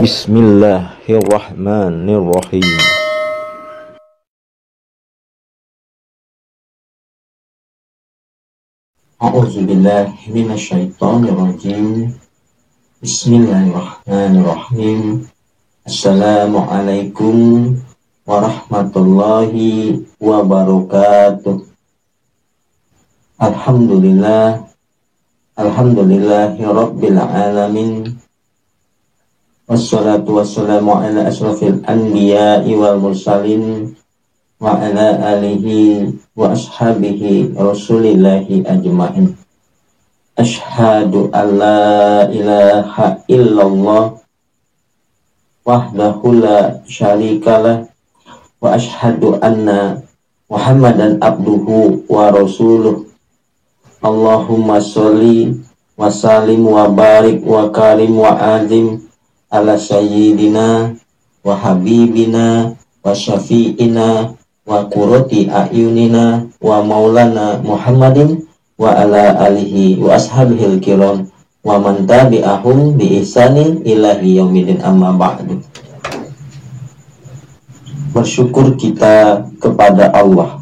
Bismillahirrahmanirrahim. A'udzubillahi minasyaitonirrajim. Bismillahirrahmanirrahim. Assalamualaikum warahmatullahi wabarakatuh. Alhamdulillahi rabbil alamin. Wassalatu wassalamu ala asrafil anbiya'i wal mursalin wa ala alihi wa ashabihi rasulillahi ajma'in. Ashhadu an la ilaha illallah wahdahu la syarikalah wa ashhadu anna Muhammadan abduhu wa rasuluh. Allahumma sholli wa sallim wa barik wa karim wa azim ala sayyidina wa habibina wa syafi'ina wa qurrati a'yunina wa maulana Muhammadin wa ala alihi wa ashabihil kiram wa man tabi'ahum bi ihsanin ilahi yaumidin, amma ba'du. Bersyukur kita kepada Allah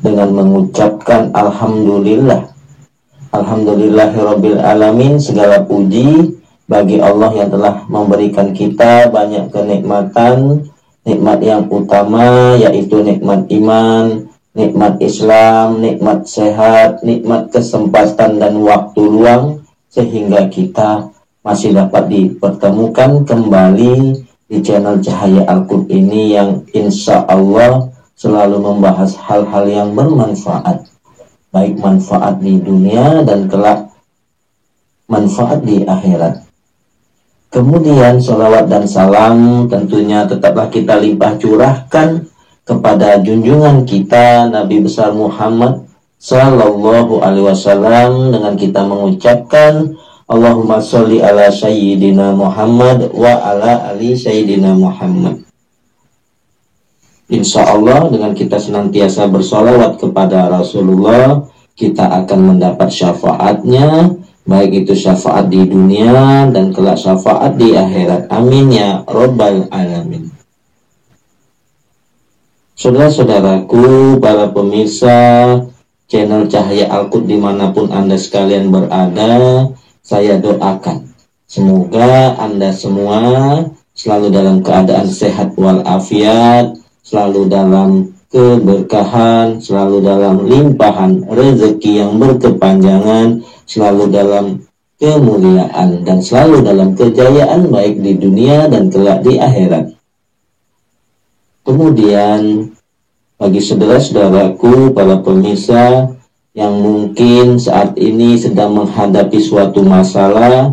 dengan mengucapkan alhamdulillah. Alhamdulillahirabbil alamin. Segala puji bagi Allah yang telah memberikan kita banyak kenikmatan. Nikmat yang utama yaitu nikmat iman, nikmat Islam, nikmat sehat, nikmat kesempatan dan waktu luang, sehingga kita masih dapat dipertemukan kembali di channel Cahaya Al-Qud ini yang insya Allah selalu membahas hal-hal yang bermanfaat, baik manfaat di dunia dan kelak manfaat di akhirat. Kemudian sholawat dan salam tentunya tetaplah kita limpah curahkan kepada junjungan kita Nabi besar Muhammad Sallallahu Alaihi Wasallam dengan kita mengucapkan Allahumma sholli ala sayyidina Muhammad wa ala ali sayyidina Muhammad. Insya Allah dengan kita senantiasa bersolawat kepada Rasulullah, kita akan mendapat syafaatnya, baik itu syafaat di dunia dan kelak syafaat di akhirat. Amin ya rabbal alamin. Saudara-saudaraku, para pemirsa channel Cahaya Al-Qud dimanapun Anda sekalian berada, saya doakan semoga Anda semua selalu dalam keadaan sehat walafiat, selalu dalam keberkahan, selalu dalam limpahan rezeki yang berkepanjangan, selalu dalam kemuliaan dan selalu dalam kejayaan baik di dunia dan kelak di akhirat. Kemudian bagi saudara-saudaraku, para pemirsa yang mungkin saat ini sedang menghadapi suatu masalah,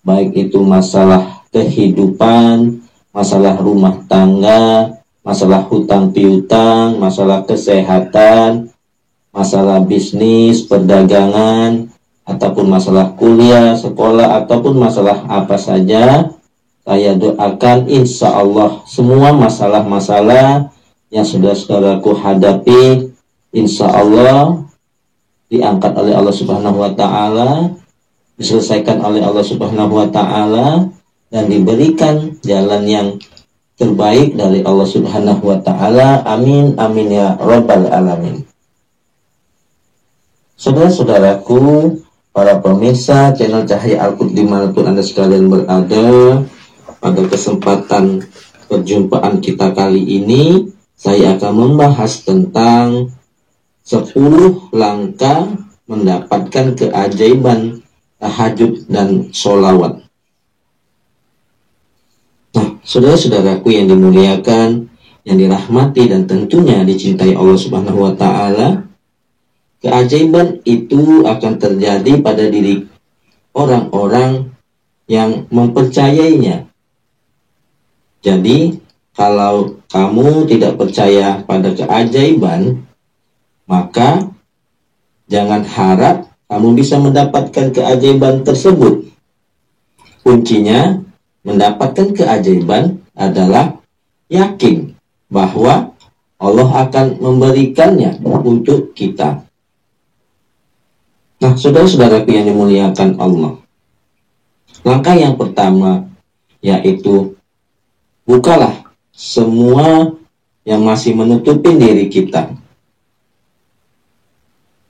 baik itu masalah kehidupan, masalah rumah tangga, masalah hutang piutang, masalah kesehatan, masalah bisnis, perdagangan, ataupun masalah kuliah, sekolah, ataupun masalah apa saja, saya doakan insya Allah semua masalah-masalah yang saudara-saudaraku hadapi insya Allah diangkat oleh Allah Subhanahu wa Ta'ala, diselesaikan oleh Allah Subhanahu wa Ta'ala, dan diberikan jalan yang terbaik dari Allah Subhanahu wa Ta'ala. Amin amin ya rabbal alamin. Saudara-saudaraku, para pemirsa channel Cahaya Al-Qud dimanapun Anda sekalian berada, pada kesempatan perjumpaan kita kali ini saya akan membahas tentang 10 langkah mendapatkan keajaiban tahajud dan sholawat. Nah, saudara-saudaraku yang dimuliakan, yang dirahmati dan tentunya dicintai Allah Subhanahu wa Ta'ala, keajaiban itu akan terjadi pada diri orang-orang yang mempercayainya. Jadi, kalau kamu tidak percaya pada keajaiban, maka jangan harap kamu bisa mendapatkan keajaiban tersebut. Kuncinya mendapatkan keajaiban adalah yakin bahwa Allah akan memberikannya untuk kita. Nah, saudara-saudaraku yang dimuliakan Allah, langkah yang pertama yaitu bukalah semua yang masih menutupi diri kita.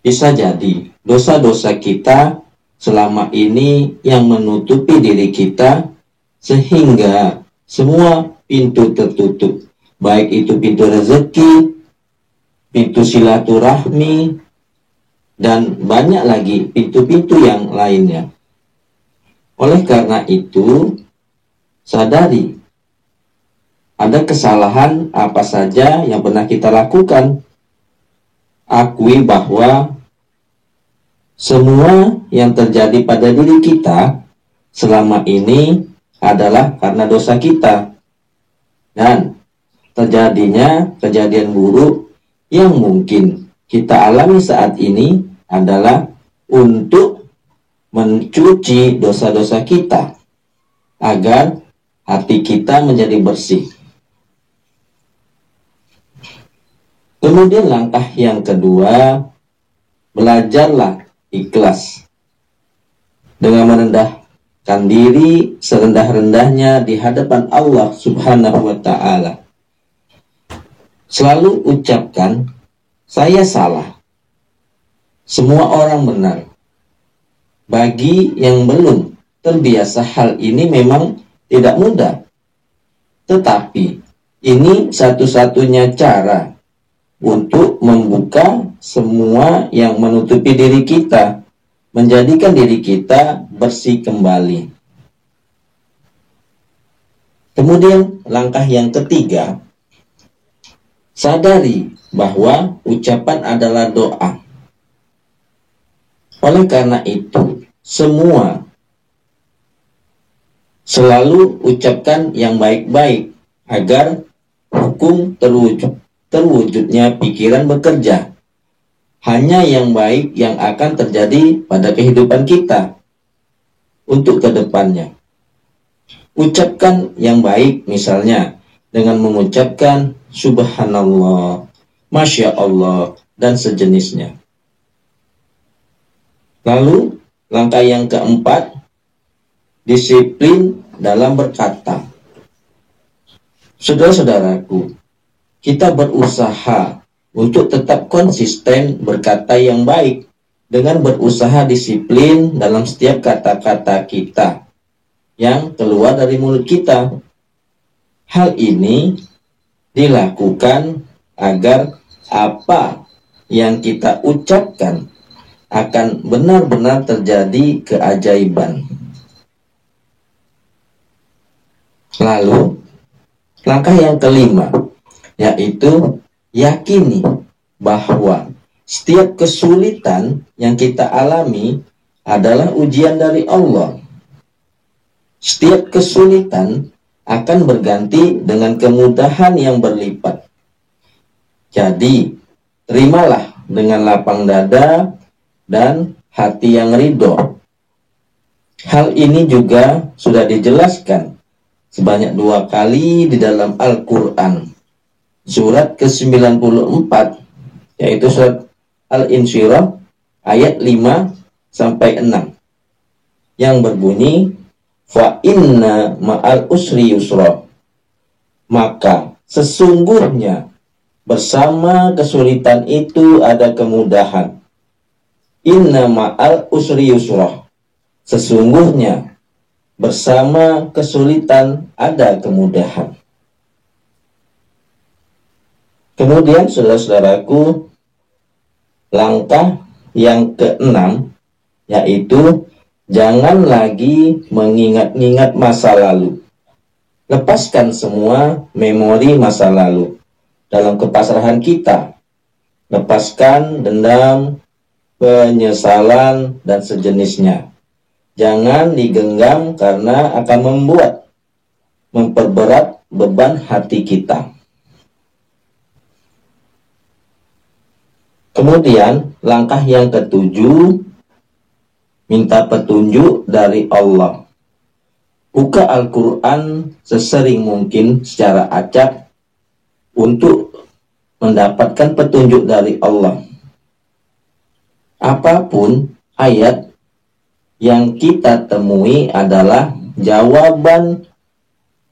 Bisa jadi dosa-dosa kita selama ini yang menutupi diri kita sehingga semua pintu tertutup, baik itu pintu rezeki, pintu silaturahmi, dan banyak lagi pintu-pintu yang lainnya. Oleh karena itu, sadari ada kesalahan apa saja yang pernah kita lakukan. Akui bahwa semua yang terjadi pada diri kita selama ini adalah karena dosa kita. Dan terjadinya kejadian buruk yang mungkin kita alami saat ini adalah untuk mencuci dosa-dosa kita agar hati kita menjadi bersih. Kemudian langkah yang kedua, belajarlah ikhlas dengan merendahkan diri serendah-rendahnya di hadapan Allah Subhanahu wa Ta'ala. Selalu ucapkan, saya salah, semua orang benar. Bagi yang belum terbiasa hal ini memang tidak mudah, tetapi ini satu-satunya cara untuk membuka semua yang menutupi diri kita, menjadikan diri kita bersih kembali. Kemudian langkah yang ketiga, sadari bahwa ucapan adalah doa. Oleh karena itu, semua selalu ucapkan yang baik-baik agar hukum terwujudnya pikiran bekerja. Hanya yang baik yang akan terjadi pada kehidupan kita untuk kedepannya. Ucapkan yang baik misalnya dengan mengucapkan subhanallah, masya Allah, dan sejenisnya. Lalu langkah yang keempat, disiplin dalam berkata. Saudara-saudaraku, kita berusaha untuk tetap konsisten berkata yang baik dengan berusaha disiplin dalam setiap kata-kata kita yang keluar dari mulut kita. Hal ini dilakukan agar apa yang kita ucapkan akan benar-benar terjadi keajaiban. Lalu, langkah yang kelima, yaitu yakini bahwa setiap kesulitan yang kita alami adalah ujian dari Allah. Setiap kesulitan akan berganti dengan kemudahan yang berlipat. Jadi, terimalah dengan lapang dada dan hati yang ridho. Hal ini juga sudah dijelaskan sebanyak 2 kali di dalam Al-Quran. Surat ke-94, yaitu surat Al-Insyirah, ayat 5-6, yang berbunyi, fa inna ma'al usri yusra. Maka sesungguhnya bersama kesulitan itu ada kemudahan. Inna ma'al usri yusra. Sesungguhnya bersama kesulitan ada kemudahan. Kemudian saudara-saudaraku, langkah yang keenam, yaitu jangan lagi mengingat-ingat masa lalu. Lepaskan semua memori masa lalu dalam kepasrahan kita. Lepaskan dendam, penyesalan, dan sejenisnya. Jangan digenggam karena akan memperberat beban hati kita. Kemudian langkah yang ketujuh, minta petunjuk dari Allah. Buka Al-Quran sesering mungkin secara acak untuk mendapatkan petunjuk dari Allah. Apapun ayat yang kita temui adalah jawaban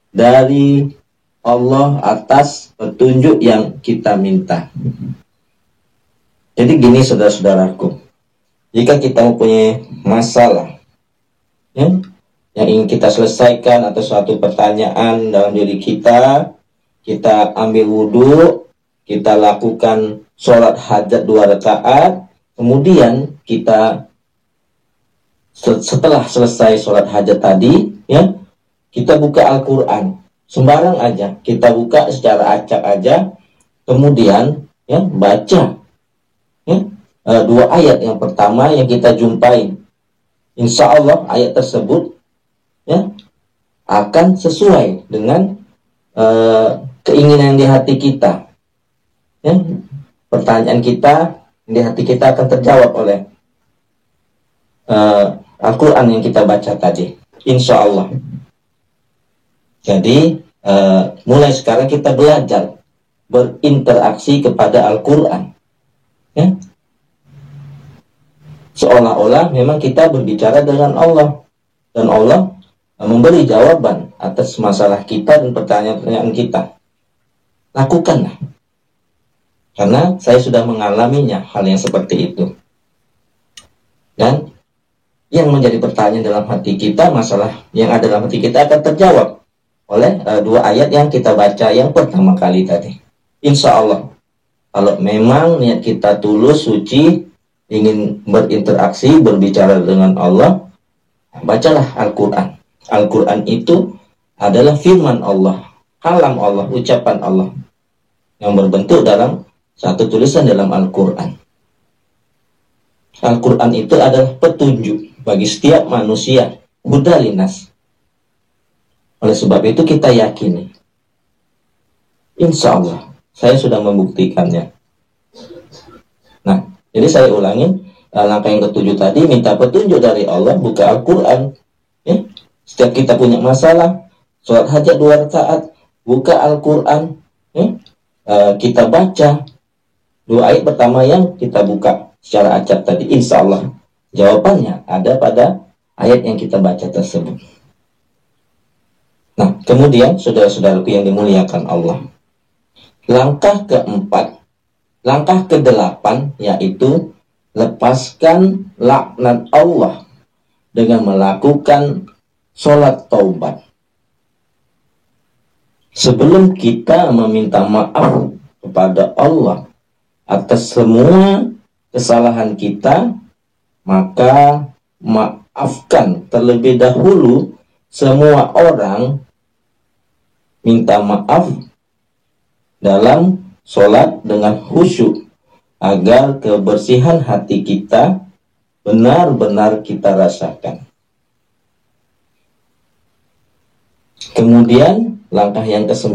dari Allah atas petunjuk yang kita minta. Jadi gini saudara-saudaraku, jika kita mempunyai masalah ya, yang ingin kita selesaikan atau suatu pertanyaan dalam diri kita, kita ambil wudhu, kita lakukan sholat hajat 2 rakaat, kemudian kita setelah selesai sholat hajat tadi, ya, kita buka Al-Quran, sembarang aja, kita buka secara acak aja, kemudian ya baca ya, 2 ayat yang pertama yang kita jumpai. Insya Allah ayat tersebut ya akan sesuai dengan keinginan di hati kita. Ya, pertanyaan kita di hati kita akan terjawab oleh Al-Quran yang kita baca tadi, insya Allah. Jadi mulai sekarang kita belajar berinteraksi kepada Al-Quran ya. Seolah-olah memang kita berbicara dengan Allah, dan Allah memberi jawaban atas masalah kita dan pertanyaan-pertanyaan kita. Lakukanlah, karena saya sudah mengalaminya hal yang seperti itu. Dan yang menjadi pertanyaan dalam hati kita, masalah yang ada dalam hati kita akan terjawab oleh 2 ayat yang kita baca yang pertama kali tadi. Insya Allah, kalau memang niat kita tulus, suci, ingin berinteraksi, berbicara dengan Allah, bacalah Al-Quran. Al-Quran itu adalah firman Allah, kalam Allah, ucapan Allah, yang berbentuk dalam satu tulisan dalam Al-Quran. Al-Quran itu adalah petunjuk bagi setiap manusia, hudalinas. Oleh sebab itu kita yakini, insya Allah saya sudah membuktikannya. Nah, jadi saya ulangi, langkah yang ke-7 tadi, minta petunjuk dari Allah, buka Al-Quran ya. Setiap kita punya masalah, sholat hajat 2 rakaat, buka Al-Quran ya. Kita baca 2 ayat pertama yang kita buka secara acak tadi, insya Allah jawabannya ada pada ayat yang kita baca tersebut. Nah, kemudian saudara-saudaraku yang dimuliakan Allah, langkah ke-4, langkah ke-8 yaitu lepaskan laknat Allah dengan melakukan sholat taubat. Sebelum kita meminta maaf kepada Allah atas semua kesalahan kita, maka maafkan terlebih dahulu semua orang, minta maaf dalam sholat dengan khusyuk, agar kebersihan hati kita benar-benar kita rasakan. Kemudian langkah yang ke-9,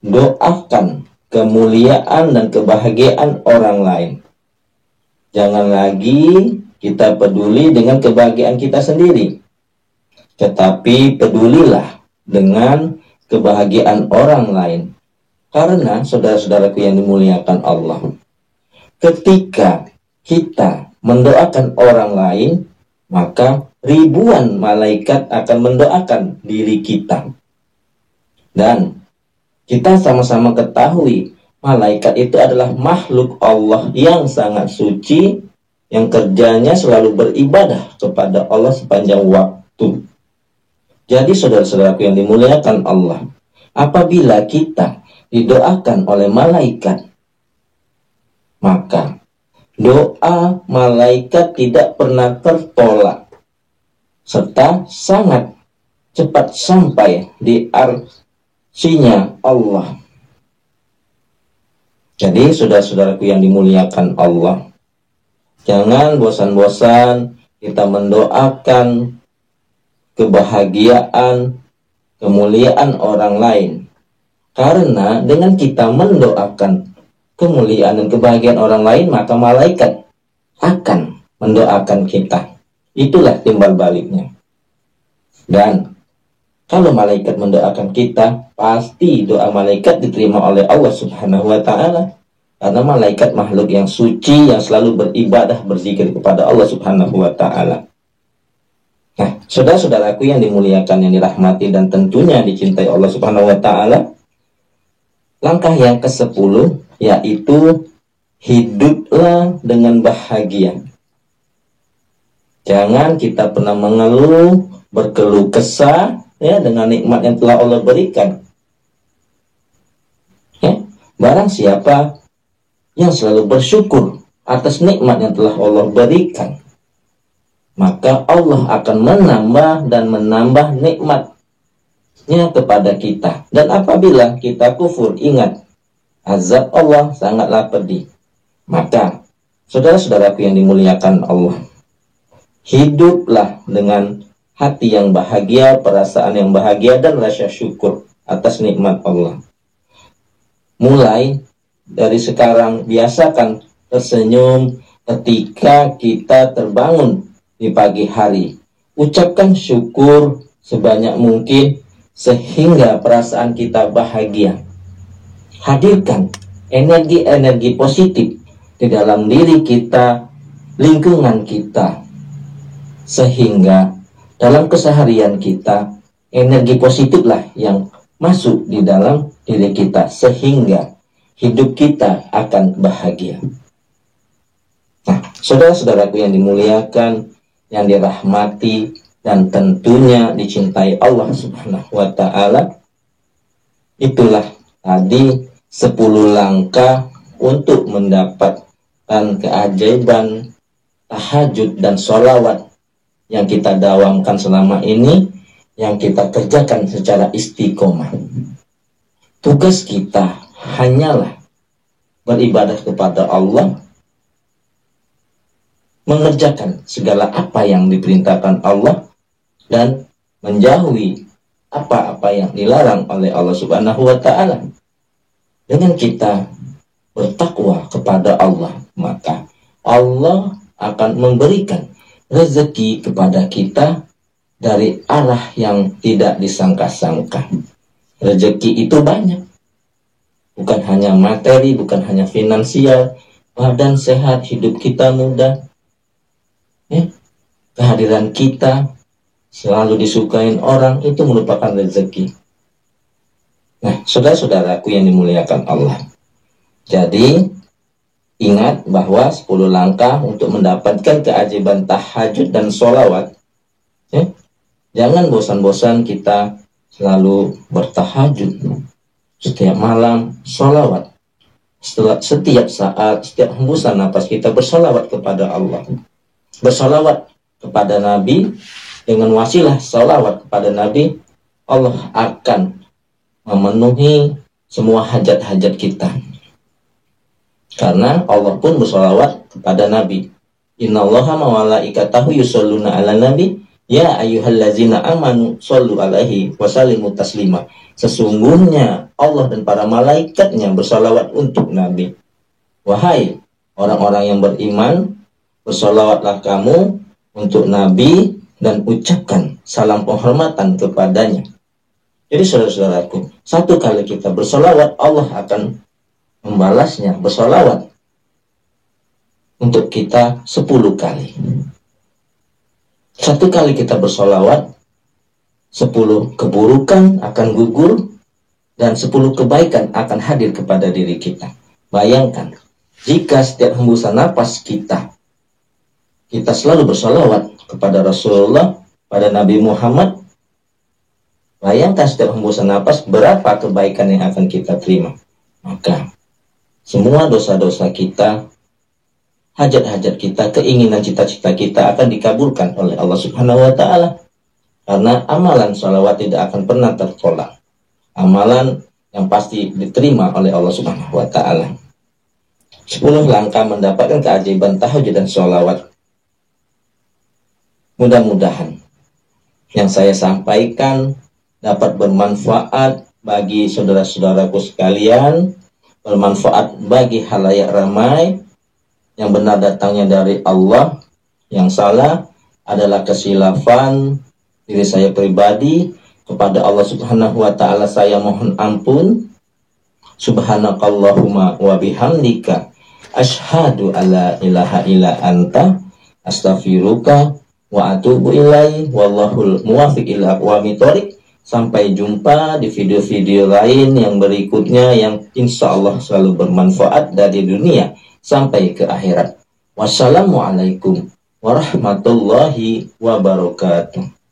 doakan kemuliaan dan kebahagiaan orang lain. Jangan lagi kita peduli dengan kebahagiaan kita sendiri, tetapi pedulilah dengan kebahagiaan orang lain. Karena saudara-saudaraku yang dimuliakan Allah, ketika kita mendoakan orang lain, maka ribuan malaikat akan mendoakan diri kita. Dan kita sama-sama ketahui, malaikat itu adalah makhluk Allah yang sangat suci, yang kerjanya selalu beribadah kepada Allah sepanjang waktu. Jadi saudara-saudaraku yang dimuliakan Allah, apabila kita didoakan oleh malaikat, maka doa malaikat tidak pernah tertolak, serta sangat cepat sampai di arsinya Allah. Jadi saudara-saudaraku yang dimuliakan Allah, jangan bosan-bosan kita mendoakan kebahagiaan, kemuliaan orang lain. Karena dengan kita mendoakan kemuliaan dan kebahagiaan orang lain, maka malaikat akan mendoakan kita. Itulah timbal baliknya. Dan kalau malaikat mendoakan kita, pasti doa malaikat diterima oleh Allah Subhanahu wa ta'ala. Karena malaikat makhluk yang suci, yang selalu beribadah, berzikir kepada Allah Subhanahu wa ta'ala. Nah, saudara-saudaraku yang dimuliakan, yang dirahmati dan tentunya dicintai Allah Subhanahu wa taala, langkah yang ke-10 yaitu hiduplah dengan bahagia. Jangan kita pernah mengeluh, berkeluh kesah ya dengan nikmat yang telah Allah berikan. Ya, barang siapa yang selalu bersyukur atas nikmat yang telah Allah berikan, maka Allah akan menambah dan menambah nikmatnya kepada kita. Dan apabila kita kufur, ingat, azab Allah sangatlah pedih. Maka, saudara-saudaraku yang dimuliakan Allah, hiduplah dengan hati yang bahagia, perasaan yang bahagia, dan rasa syukur atas nikmat Allah. Mulai dari sekarang, biasakan tersenyum ketika kita terbangun di pagi hari. Ucapkan syukur sebanyak mungkin sehingga perasaan kita bahagia. Hadirkan energi-energi positif di dalam diri kita, lingkungan kita, sehingga dalam keseharian kita energi positiflah yang masuk di dalam diri kita, sehingga hidup kita akan bahagia. Nah, saudara-saudaraku yang dimuliakan, yang dirahmati dan tentunya dicintai Allah Subhanahu wa taala, itulah tadi 10 langkah untuk mendapatkan keajaiban tahajud dan sholawat yang kita dawamkan selama ini, yang kita kerjakan secara istiqomah. Tugas kita hanyalah beribadah kepada Allah, mengerjakan segala apa yang diperintahkan Allah, dan menjauhi apa-apa yang dilarang oleh Allah Subhanahu wa taala. Dengan kita bertakwa kepada Allah, maka Allah akan memberikan rezeki kepada kita dari arah yang tidak disangka-sangka. Rezeki itu banyak. Bukan hanya materi, bukan hanya finansial, badan sehat, hidup kita mudah. Kehadiran kita selalu disukain orang, itu merupakan rezeki. Nah, saudara-saudaraku yang dimuliakan Allah, jadi ingat bahwa 10 langkah untuk mendapatkan keajaiban tahajud dan sholawat. Jangan bosan-bosan kita selalu bertahajud, setiap malam sholawat, setiap saat, setiap hembusan napas kita bersolawat kepada Allah, bersolawat kepada Nabi. Dengan wasilah solawat kepada Nabi, Allah akan memenuhi semua hajat-hajat kita. Karena Allah pun bersolawat kepada Nabi. Innallaha wa malaikatahu yusholluna ala nabi ya ayyuhallazina amanu shollu alaihi wa sallimu taslima. Sesungguhnya Allah dan para malaikatnya bersolawat untuk Nabi. Wahai orang-orang yang beriman, bersolawatlah kamu untuk Nabi dan ucapkan salam penghormatan kepadanya. Jadi saudara-saudaraku, satu kali kita bersolawat, Allah akan membalasnya bersolawat untuk kita 10 kali. Satu kali kita bersolawat, 10 keburukan akan gugur dan 10 kebaikan akan hadir kepada diri kita. Bayangkan, jika setiap hembusan napas kita selalu bersolawat kepada Rasulullah, pada Nabi Muhammad, bayangkan setiap hembusan napas berapa kebaikan yang akan kita terima. Maka semua dosa-dosa kita, hajat-hajat kita, keinginan cita-cita kita akan dikabulkan oleh Allah Subhanahu wa taala. Karena amalan sholawat tidak akan pernah tertolak. Amalan yang pasti diterima oleh Allah Subhanahu wa taala. 10 langkah mendapatkan keajaiban tahajud dan sholawat. Mudah-mudahan yang saya sampaikan dapat bermanfaat bagi saudara-saudaraku sekalian, bermanfaat bagi halayak ramai. Yang benar datangnya dari Allah, yang salah adalah kesilafan diri saya pribadi. Kepada Allah Subhanahu wa taala saya mohon ampun. Subhanakallahumma wa bihamdika asyhadu alla ilaha illa anta astaghfiruka wa atubu ilaih wallahul muwaffiq ila aqwamit thoriq. Sampai jumpa di video-video lain yang berikutnya yang insya Allah selalu bermanfaat dari dunia sampai ke akhirat. Wassalamualaikum warahmatullahi wabarakatuh.